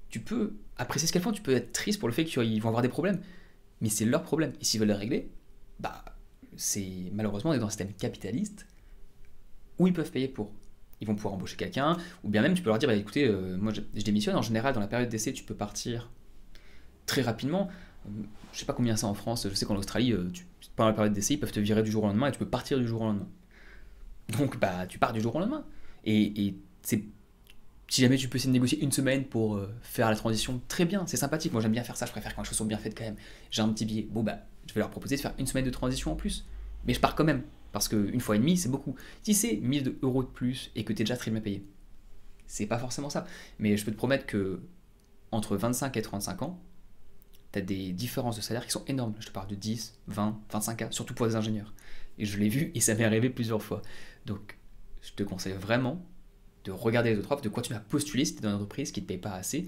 Tu peux apprécier ce qu'elles font, tu peux être triste pour le fait qu'ils vont avoir des problèmes. Mais c'est leur problème. Et s'ils veulent les régler, bah c'est malheureusement on est dans un système capitaliste où ils peuvent payer pour. Ils vont pouvoir embaucher quelqu'un, ou bien même tu peux leur dire bah, écoutez, moi je démissionne. En général, dans la période d'essai, tu peux partir très rapidement. Je sais pas combien c'est en France, je sais qu'en Australie, pendant la période d'essai, ils peuvent te virer du jour au lendemain et tu peux partir du jour au lendemain. Donc bah tu pars du jour au lendemain. Et c'est, si jamais tu peux essayer de négocier une semaine pour faire la transition, très bien, c'est sympathique. Moi j'aime bien faire ça, je préfère quand les choses sont bien faites quand même. J'ai un petit billet, bon bah je vais leur proposer de faire une semaine de transition en plus. Mais je pars quand même, parce qu'une fois et demie c'est beaucoup. Si c'est 1000 euros de plus et que tu es déjà très bien payé, c'est pas forcément ça. Mais je peux te promettre que entre 25 et 35 ans, tu as des différences de salaire qui sont énormes. Je te parle de 10, 20, 25K, surtout pour des ingénieurs. Et je l'ai vu et ça m'est arrivé plusieurs fois. Donc, je te conseille vraiment de regarder les autres offres, de quoi tu vas postuler si tu es dans une entreprise qui ne te paye pas assez,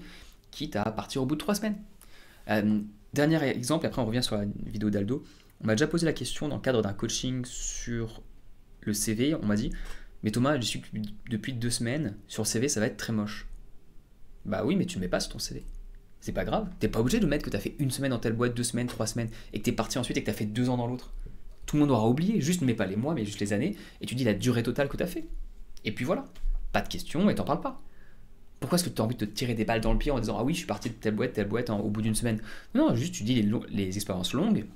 quitte à partir au bout de 3 semaines. Dernier exemple, après on revient sur la vidéo d'Aldo. On m'a déjà posé la question dans le cadre d'un coaching sur le CV. On m'a dit, mais Thomas, je suis depuis 2 semaines, sur le CV ça va être très moche. Bah oui, mais tu ne mets pas sur ton CV. C'est pas grave, t'es pas obligé de mettre que t'as fait 1 semaine dans telle boîte, 2 semaines, 3 semaines, et que t'es parti ensuite et que t'as fait 2 ans dans l'autre. Tout le monde aura oublié, juste ne mets pas les mois, mais juste les années, et tu dis la durée totale que t'as fait. Et puis voilà, pas de questions et t'en parles pas. Pourquoi est-ce que tu as envie de te tirer des balles dans le pied en disant ah oui, je suis parti de telle boîte au bout d'une semaine? Non, juste tu dis les expériences longues,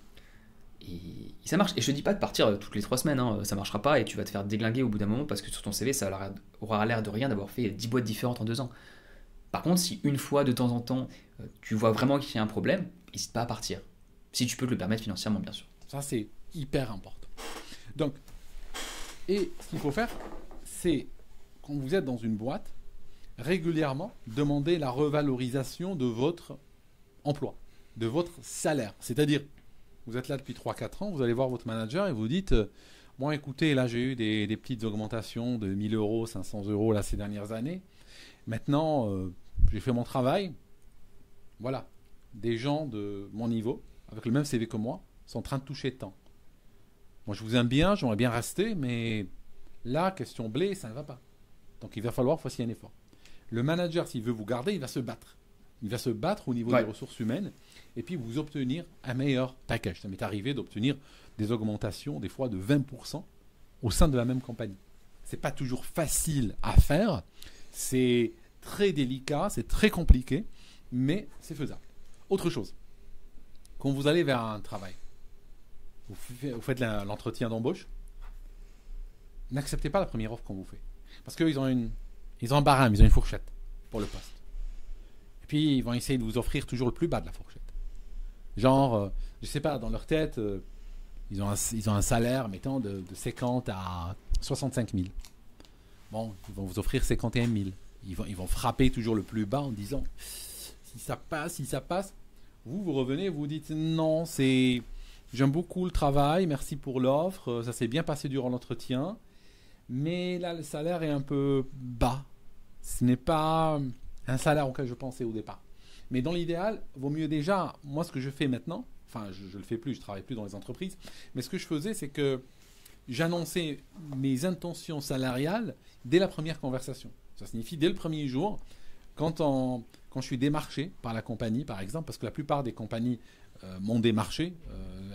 et ça marche. Et je te dis pas de partir toutes les 3 semaines, hein, ça marchera pas, et tu vas te faire déglinguer au bout d'un moment parce que sur ton CV, ça aura l'air de rien d'avoir fait 10 boîtes différentes en 2 ans. Par contre, si une fois de temps en temps, tu vois vraiment qu'il y a un problème, n'hésite pas à partir. Si tu peux te le permettre financièrement, bien sûr. Ça, c'est hyper important. Donc, et ce qu'il faut faire, c'est, quand vous êtes dans une boîte, régulièrement, demander la revalorisation de votre emploi, de votre salaire. C'est-à-dire, vous êtes là depuis 3-4 ans, vous allez voir votre manager et vous dites bon, écoutez, là, j'ai eu des petites augmentations de 1000 euros, 500 euros là, ces dernières années. Maintenant, j'ai fait mon travail. Voilà. Des gens de mon niveau, avec le même CV que moi, sont en train de toucher tant. Moi, je vous aime bien, j'aimerais bien rester, mais là, question blé, ça ne va pas. Donc, il va falloir faire un effort. Le manager, s'il veut vous garder, il va se battre. Il va se battre au niveau des ressources humaines et puis vous obtenir un meilleur package. Ça m'est arrivé d'obtenir des augmentations, des fois de 20% au sein de la même compagnie. Ce n'est pas toujours facile à faire. C'est très délicat, c'est très compliqué, mais c'est faisable. Autre chose, quand vous allez vers un travail, vous faites l'entretien d'embauche, n'acceptez pas la première offre qu'on vous fait. Parce qu'ils ont un barème, ils ont une fourchette pour le poste. Et puis, ils vont essayer de vous offrir toujours le plus bas de la fourchette. Genre, je sais pas, dans leur tête, ils ont un salaire, mettons, de 50 à 65 000. Bon, ils vont vous offrir 51 000. Ils vont frapper toujours le plus bas en disant, si ça passe, vous revenez, vous dites, non, j'aime beaucoup le travail, merci pour l'offre, ça s'est bien passé durant l'entretien, mais là, le salaire est un peu bas. Ce n'est pas un salaire auquel je pensais au départ. Mais dans l'idéal, vaut mieux déjà, moi ce que je fais maintenant, enfin je ne le fais plus, je ne travaille plus dans les entreprises, mais ce que je faisais, c'est que j'annonçais mes intentions salariales dès la première conversation. Ça signifie dès le premier jour, quand je suis démarché par la compagnie, par exemple, parce que la plupart des compagnies m'ont démarché,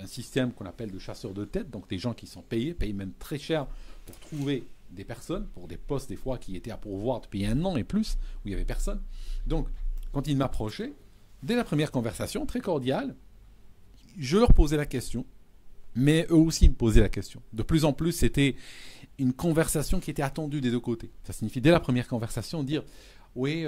un système qu'on appelle de chasseurs de tête, donc des gens qui sont payés même très cher pour trouver des personnes, pour des postes des fois qui étaient à pourvoir depuis 1 an et plus, où il n'y avait personne. Donc, quand ils m'approchaient, dès la première conversation, très cordiale, je leur posais la question, mais eux aussi me posaient la question. De plus en plus, c'était une conversation qui était attendue des deux côtés. Ça signifie, dès la première conversation, dire « Oui,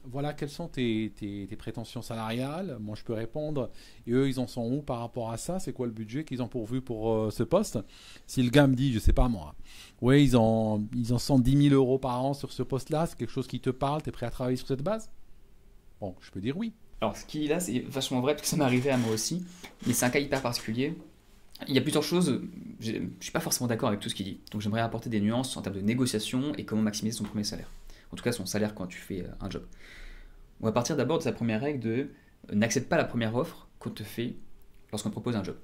voilà, quelles sont tes prétentions salariales ?» Moi, je peux répondre. Et eux, ils en sont où par rapport à ça? C'est quoi le budget qu'ils ont pourvu pour ce poste? Si le gars me dit, je ne sais pas moi, « Oui, ils en sont 10 000 euros par an sur ce poste-là. C'est quelque chose qui te parle? Tu es prêt à travailler sur cette base ?» Bon, je peux dire oui. Alors, ce qui est là, c'est vachement vrai, parce que ça m'est arrivé à moi aussi, mais c'est un cas hyper particulier. Il y a plusieurs choses, je ne suis pas forcément d'accord avec tout ce qu'il dit, donc j'aimerais apporter des nuances en termes de négociation et comment maximiser son premier salaire. En tout cas, son salaire quand tu fais un job. On va partir d'abord de sa première règle de n'accepte pas la première offre qu'on te fait lorsqu'on te propose un job.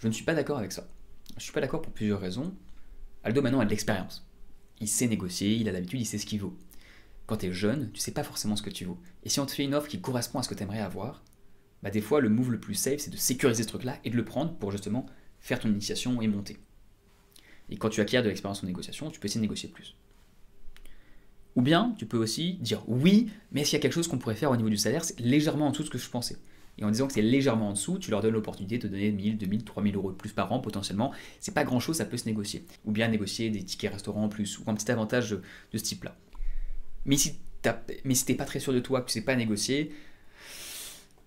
Je ne suis pas d'accord avec ça. Je ne suis pas d'accord pour plusieurs raisons. Aldo maintenant a de l'expérience. Il sait négocier, il a l'habitude, il sait ce qu'il vaut. Quand tu es jeune, tu ne sais pas forcément ce que tu vaux. Et si on te fait une offre qui correspond à ce que tu aimerais avoir, bah des fois le move le plus safe c'est de sécuriser ce truc-là et de le prendre pour justement faire ton initiation et monter. Et quand tu acquiers de l'expérience en négociation, tu peux essayer de négocier plus. Ou bien, tu peux aussi dire oui, mais s'il y a quelque chose qu'on pourrait faire au niveau du salaire, c'est légèrement en dessous de ce que je pensais. Et en disant que c'est légèrement en dessous, tu leur donnes l'opportunité de te donner 1000, 2000, 3000 euros de plus par an potentiellement. C'est pas grand chose, ça peut se négocier. Ou bien négocier des tickets restaurants en plus, ou un petit avantage de ce type-là. Mais si t'es pas très sûr de toi, que tu sais pas négocier,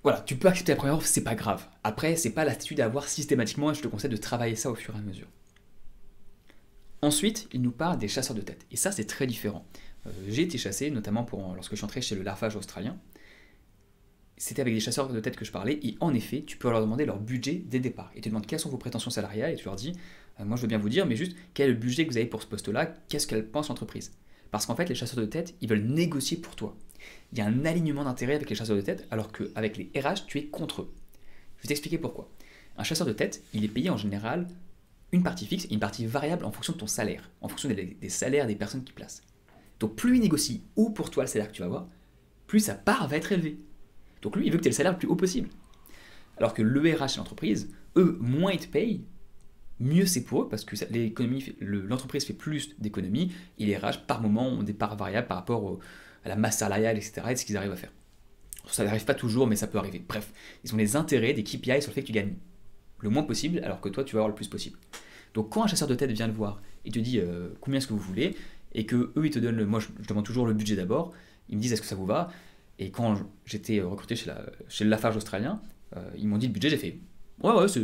voilà, tu peux accepter la première offre, c'est pas grave. Après, c'est pas l'attitude à avoir systématiquement et je te conseille de travailler ça au fur et à mesure. Ensuite, il nous parle des chasseurs de tête. Et ça, c'est très différent. J'ai été chassé, notamment lorsque je suis entré chez le larvage australien. C'était avec des chasseurs de tête que je parlais. Et en effet, tu peux leur demander leur budget dès le départ. Et tu demandes quelles sont vos prétentions salariales et tu leur dis, moi je veux bien vous dire, mais juste quel est le budget que vous avez pour ce poste-là, qu'est-ce qu'elle pense l'entreprise. Parce qu'en fait, les chasseurs de tête, ils veulent négocier pour toi. Il y a un alignement d'intérêt avec les chasseurs de tête, alors qu'avec les RH, tu es contre eux. Je vais t'expliquer pourquoi. Un chasseur de tête, il est payé en général une partie fixe et une partie variable en fonction de ton salaire, en fonction des salaires des personnes qui placent. Donc plus il négocie où pour toi le salaire que tu vas avoir, plus sa part va être élevée. Donc lui, il veut que tu aies le salaire le plus haut possible. Alors que le RH et l'entreprise, eux, moins ils te payent, mieux c'est pour eux, parce que l'entreprise fait plus d'économies, et les RH, par moment, ont des parts variables par rapport à la masse salariale, etc., et ce qu'ils arrivent à faire. Ça n'arrive pas toujours, mais ça peut arriver. Bref, ils ont des intérêts, des KPI sur le fait que tu gagnes le moins possible, alors que toi, tu vas avoir le plus possible. Donc quand un chasseur de tête vient te voir et te dit combien est-ce que vous voulez, et que eux ils te donnent, moi je demande toujours le budget d'abord, ils me disent est-ce que ça vous va, et quand j'étais recruté chez le Lafarge australien, ils m'ont dit le budget, j'ai fait ouais, c'est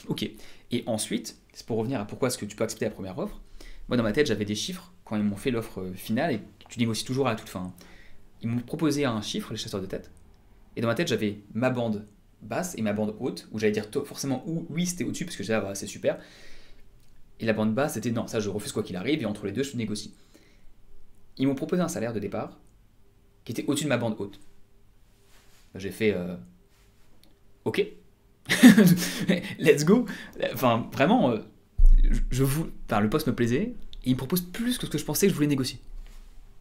ok. Et ensuite, c'est pour revenir à pourquoi est-ce que tu peux accepter la première offre. Moi dans ma tête j'avais des chiffres quand ils m'ont fait l'offre finale, et tu négocies toujours à la toute fin. Ils m'ont proposé un chiffre, les chasseurs de tête, et dans ma tête j'avais ma bande basse et ma bande haute, où j'allais dire forcément oui c'était au-dessus parce que j'ai c'est super. Et la bande basse, c'était non, ça je refuse quoi qu'il arrive, et entre les deux, je négocie. Ils m'ont proposé un salaire de départ qui était au-dessus de ma bande haute. J'ai fait ok, let's go. Enfin, vraiment, le poste me plaisait, et il me propose plus que ce que je pensais que je voulais négocier.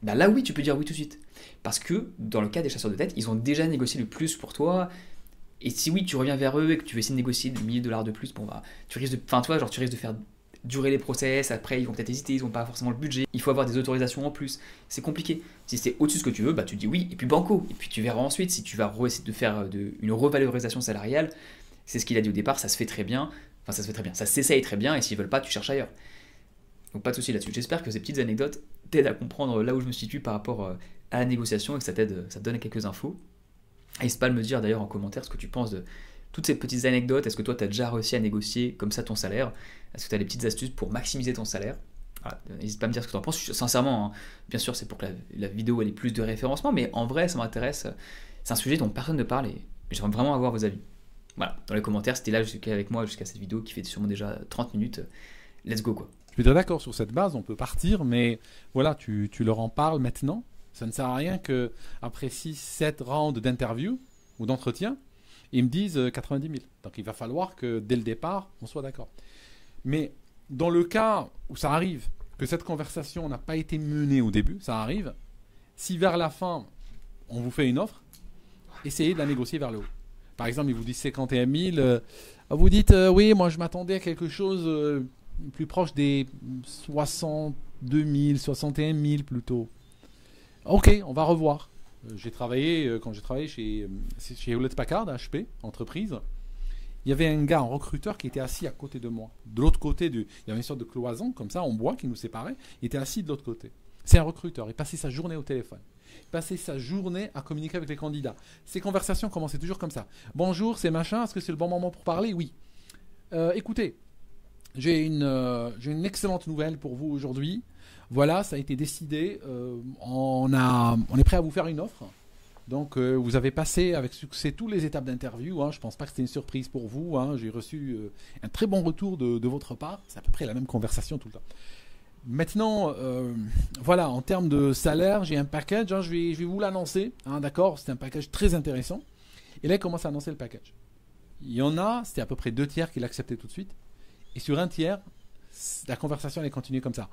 bah là oui, tu peux dire oui tout de suite. Parce que dans le cas des chasseurs de tête, ils ont déjà négocié le plus pour toi. Et si oui, tu reviens vers eux et que tu veux essayer de négocier 1000 $ de plus, bon bah, tu risques de, enfin toi, genre tu risques de faire durer les process. Après, ils vont peut-être hésiter, ils n'ont pas forcément le budget. Il faut avoir des autorisations en plus. C'est compliqué. Si c'est au-dessus de ce que tu veux, bah tu dis oui et puis banco. Et puis tu verras ensuite si tu vas essayer de faire une revalorisation salariale. C'est ce qu'il a dit au départ, ça se fait très bien. Enfin, ça se fait très bien. Ça s'essaye très bien et s'ils veulent pas, tu cherches ailleurs. Donc pas de souci là-dessus. J'espère que ces petites anecdotes t'aident à comprendre là où je me situe par rapport à la négociation et que ça t'aide, ça te donne quelques infos. N'hésite pas à me dire d'ailleurs en commentaire ce que tu penses de toutes ces petites anecdotes. Est-ce que toi tu as déjà réussi à négocier comme ça ton salaire? Est-ce que tu as des petites astuces pour maximiser ton salaire? Voilà. N'hésite pas à me dire ce que tu en penses. Sincèrement, hein, bien sûr, c'est pour que la vidéo elle ait plus de référencement, mais en vrai, ça m'intéresse. C'est un sujet dont personne ne parle et j'aimerais vraiment avoir vos avis. Voilà, dans les commentaires, c'était là avec moi jusqu'à cette vidéo qui fait sûrement déjà 30 minutes. Let's go quoi. Je suis très d'accord sur cette base, on peut partir, mais voilà, tu leur en parles maintenant. Ça ne sert à rien que après 6-7 rounds d'interview ou d'entretien, ils me disent 90 000. Donc il va falloir que dès le départ, on soit d'accord. Mais dans le cas où ça arrive, que cette conversation n'a pas été menée au début, ça arrive, si vers la fin, on vous fait une offre, essayez de la négocier vers le haut. Par exemple, il vous dit 51 000, vous dites oui, moi je m'attendais à quelque chose plus proche des 62 000, 61 000 plutôt. Ok, on va revoir. J'ai travaillé, quand j'ai travaillé chez Hewlett Packard, HP, entreprise, il y avait un gars, un recruteur qui était assis à côté de moi. De l'autre côté, il y avait une sorte de cloison comme ça, en bois qui nous séparait. Il était assis de l'autre côté. C'est un recruteur, il passait sa journée au téléphone. Il passait sa journée à communiquer avec les candidats. Ces conversations commençaient toujours comme ça. Bonjour, c'est machin, est-ce que c'est le bon moment pour parler? Oui. Écoutez, j'ai une excellente nouvelle pour vous aujourd'hui. Voilà, ça a été décidé. On est prêt à vous faire une offre. Donc, vous avez passé avec succès toutes les étapes d'interview. Hein. Je ne pense pas que c'était une surprise pour vous. Hein. J'ai reçu un très bon retour de votre part. C'est à peu près la même conversation tout le temps. Maintenant, voilà, en termes de salaire, j'ai un package. Hein, je vais vous l'annoncer. Hein, d'accord, c'est un package très intéressant. Et là, il commence à annoncer le package. Il y en a, c'était à peu près 2/3 qui l'acceptaient tout de suite. Et sur un tiers, la conversation allait continuer comme ça.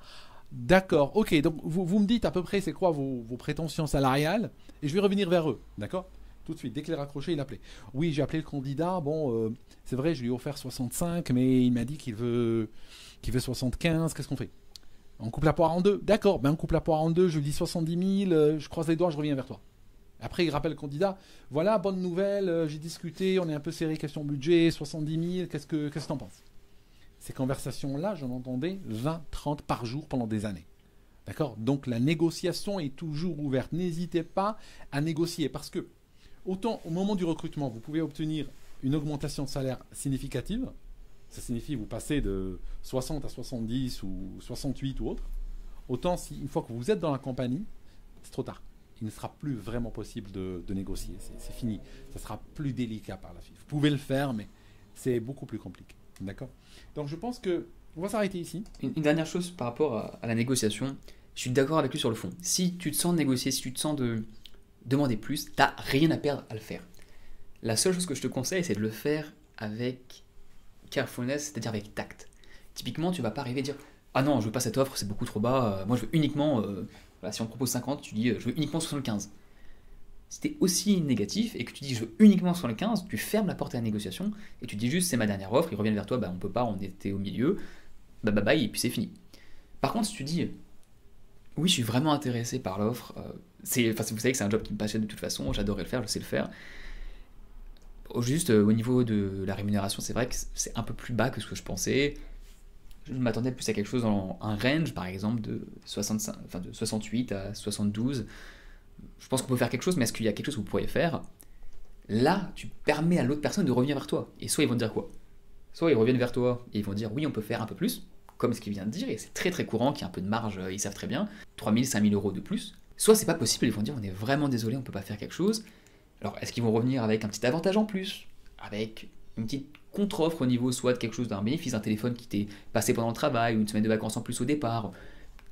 D'accord, ok, donc vous me dites à peu près c'est quoi vos prétentions salariales et je vais revenir vers eux, d'accord? Tout de suite, dès qu'il est raccroché, il appelait. Oui, j'ai appelé le candidat, bon, c'est vrai, je lui ai offert 65, mais il m'a dit qu'il veut 75, qu'est-ce qu'on fait? On coupe la poire en deux, d'accord, ben on coupe la poire en deux, je lui dis 70 000, je croise les doigts, je reviens vers toi. Après, il rappelle le candidat, voilà, bonne nouvelle, j'ai discuté, on est un peu serré question budget, 70 000, qu'est-ce que t'en penses? Ces conversations-là, j'en entendais 20, 30 par jour pendant des années. D'accord? Donc la négociation est toujours ouverte. N'hésitez pas à négocier parce que, autant au moment du recrutement, vous pouvez obtenir une augmentation de salaire significative. Ça signifie vous passez de 60 à 70 ou 68 ou autre. Autant si une fois que vous êtes dans la compagnie, c'est trop tard. Il ne sera plus vraiment possible de négocier. C'est fini. Ça sera plus délicat par la suite. Vous pouvez le faire, mais c'est beaucoup plus compliqué. D'accord? Donc je pense qu'on va s'arrêter ici. Une dernière chose par rapport à la négociation, je suis d'accord avec lui sur le fond. Si tu te sens de négocier, si tu te sens de demander plus, t'as rien à perdre à le faire. La seule chose que je te conseille, c'est de le faire avec carefulness, c'est-à-dire avec tact. Typiquement, tu vas pas arriver à dire ah non, je veux pas cette offre, c'est beaucoup trop bas, moi je veux uniquement, voilà, si on te propose 50, tu dis je veux uniquement 75. Si tu es aussi négatif et que tu dis je veux uniquement 75, tu fermes la porte à la négociation et tu dis juste c'est ma dernière offre, ils reviennent vers toi, bah on peut pas, on était au milieu, bah bye bye et puis c'est fini. Par contre, si tu dis oui, je suis vraiment intéressé par l'offre, vous savez que c'est un job qui me passionne de toute façon, j'adorais le faire, je sais le faire. Juste au niveau de la rémunération, c'est vrai que c'est un peu plus bas que ce que je pensais. Je m'attendais plus à quelque chose dans un range par exemple de 65, enfin de 68 à 72. Je pense qu'on peut faire quelque chose, mais est-ce qu'il y a quelque chose que vous pourriez faire? Là, tu permets à l'autre personne de revenir vers toi. Et soit ils vont te dire quoi? Soit ils reviennent vers toi et ils vont dire oui, on peut faire un peu plus, comme ce qu'il vient de dire, et c'est très très courant qu'il y ait un peu de marge, ils savent très bien, 3 000, 5 000 euros de plus. Soit c'est pas possible, ils vont dire on est vraiment désolé, on peut pas faire quelque chose. Alors est-ce qu'ils vont revenir avec un petit avantage en plus? Avec une petite contre-offre au niveau soit de quelque chose d'un bénéfice, d'un téléphone qui t'est passé pendant le travail, ou une semaine de vacances en plus au départ,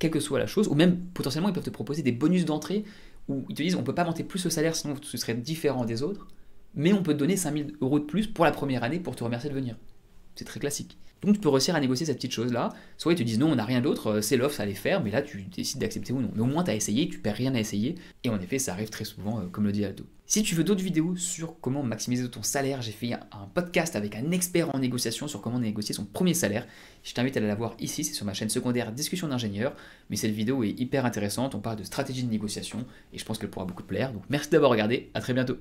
quelle que soit la chose, ou même potentiellement ils peuvent te proposer des bonus d'entrée où ils te disent on ne peut pas monter plus le salaire sinon ce serait différent des autres, mais on peut te donner 5 000 euros de plus pour la première année pour te remercier de venir. C'est très classique. Donc tu peux réussir à négocier cette petite chose-là. Soit ils te disent non, on n'a rien d'autre, c'est l'offre, ça allait faire, mais là tu décides d'accepter ou non. Mais au moins tu as essayé, tu perds rien à essayer. Et en effet, ça arrive très souvent, comme le dit Aldo. Si tu veux d'autres vidéos sur comment maximiser ton salaire, j'ai fait un podcast avec un expert en négociation sur comment négocier son premier salaire. Je t'invite à aller la voir ici, c'est sur ma chaîne secondaire Discussion d'ingénieur. Mais cette vidéo est hyper intéressante, on parle de stratégie de négociation et je pense qu'elle pourra beaucoup te plaire. Donc merci d'avoir regardé, à très bientôt.